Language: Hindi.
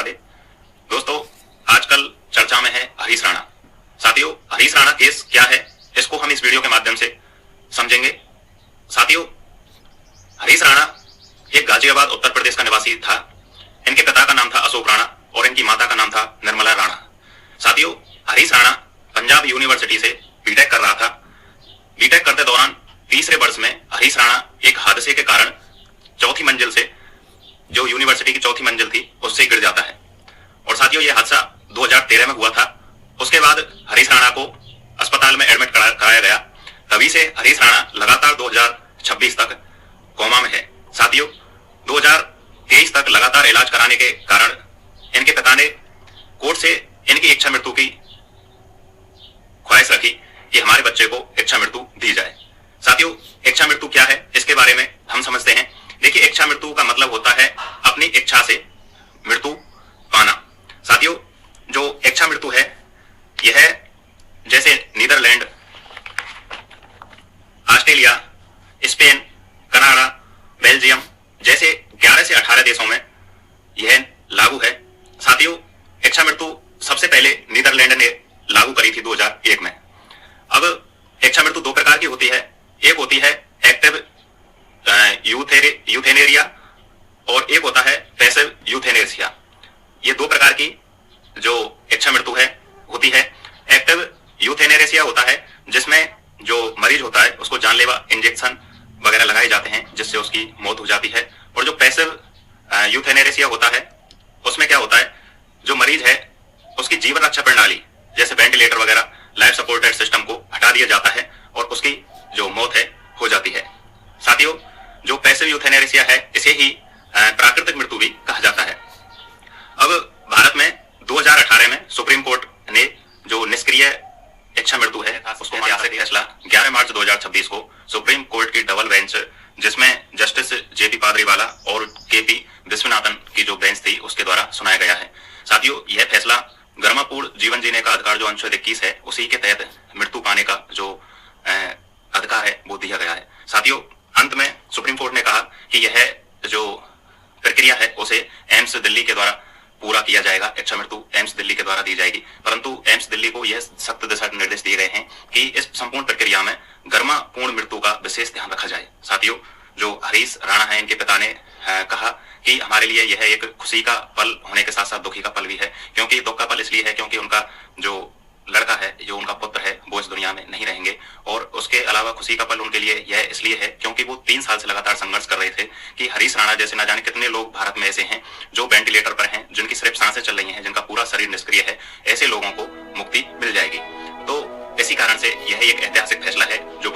राधे। दोस्तों, आजकल चर्चा में है हरीश राणा। साथियों, हरीश राणा केस क्या है, इसको हम इस वीडियो के माध्यम से समझेंगे। साथियों, हरीश राणा एक गाजियाबाद उत्तर प्रदेश का निवासी था। इनके पिता का नाम था अशोक राणा और इनकी माता का नाम था निर्मला राणा। साथियों, हरीश राणा पंजाब यूनिवर्सिटी से बीटेक कर रहा था। बीटेक करते दौरान तीसरे वर्ष में हरीश राणा एक हादसे के कारण चौथी मंजिल से, जो यूनिवर्सिटी की चौथी मंजिल थी, उससे गिर जाता है। और साथियों, यह हादसा 2013 में हुआ था। उसके बाद हरीश राणा को अस्पताल में एडमिट कराया गया। तभी से हरीश राणा लगातार 2026 तक कोमा में है। साथियों, 2023 तक लगातार इलाज कराने के कारण इनके पिता ने कोर्ट से इनकी इच्छा मृत्यु की ख्वाहिश रखी कि हमारे बच्चे को इच्छा मृत्यु दी जाए। साथियों, इच्छा मृत्यु क्या है, इसके बारे में हम समझते हैं। देखिए, इच्छा मृत्यु का मतलब होता है अपनी इच्छा से मृत्यु पाना। साथियों, जो इच्छा मृत्यु है, यह जैसे Netherlands, Australia, Spain, Canada, Belgium जैसे 11 से 18 देशों में यह लागू है। साथियों, इच्छा मृत्यु सबसे पहले नीदरलैंड ने लागू करी थी 2001 में। अब इच्छा मृत्यु दो प्रकार की होती है। एक होती है एक्टिव यूथेनेरिया और एक होता है पैसिव यूथेनेसिया। ये दो प्रकार की जो इच्छा मृत्यु है होती है। एक्टिव यूथेनेसिया होता है जिसमें जो मरीज होता है उसको जानलेवा इंजेक्शन वगैरह लगाए जाते हैं जिससे उसकी मौत हो जाती है। और जो पैसिव यूथेनेसिया होता है, उसमें क्या होता है, जो मरीज है उसकी जीवन रक्षा प्रणाली जैसे वेंटिलेटर वगैरह, लाइफ सपोर्टेड सिस्टम को हटा दिया जाता है और उसकी जो मौत है हो जाती है। साथियों, जो पैसिव यूथेनेसिया है, इसे ही प्राकृतिक मृत्यु भी कहा जाता है। अब भारत में 2018 में सुप्रीम कोर्ट ने जो निष्क्रिय इच्छा मृत्यु है उसको ऐतिहासिक फैसला 11 मार्च 2026 को सुप्रीम कोर्ट की डबल बेंच, जिसमें जस्टिस जेपी पादरीवाला और केपी विश्वनाथन की जो बेंच थी, उसके द्वारा सुनाया गया है। साथियों, यह फैसला गर्मापूर्ण जीवन जीने का अधिकार जो अनुच्छेद 21 है, उसी के तहत मृत्यु पाने का जो अधिकार है वो दिया गया है। साथियों, अंत में सुप्रीम कोर्ट ने कहा कि यह जो प्रक्रिया है उसे एम्स दिल्ली के द्वारा पूरा किया जाएगा। इच्छा मृत्यु एम्स दिल्ली के द्वारा दी जाएगी, परंतु एम्स दिल्ली को यह सख्त दिशा निर्देश दिए गए हैं कि इस संपूर्ण प्रक्रिया में गर्मापूर्ण मृत्यु का विशेष ध्यान रखा जाए। साथियों, जो हरीश राणा है, इनके पिता ने कहा कि हमारे लिए यह एक खुशी का पल होने के साथ साथ दुखी का पल भी है। क्योंकि दुख का पल इसलिए है क्योंकि उनका जो लड़का है, जो उनका पुत्र है, वो इस दुनिया में नहीं रहेंगे। और उसके अलावा खुशी का पल उनके लिए यह इसलिए है क्योंकि वो 3 साल से लगातार संघर्ष कर रहे थे कि हरीश राणा जैसे ना जाने कितने लोग भारत में ऐसे हैं जो वेंटिलेटर पर हैं, जिनकी सिर्फ सांसें चल रही हैं, जिनका पूरा शरीर निष्क्रिय है। ऐसे लोगों को मुक्ति मिल जाएगी। तो इसी कारण से यह एक ऐतिहासिक फैसला है जो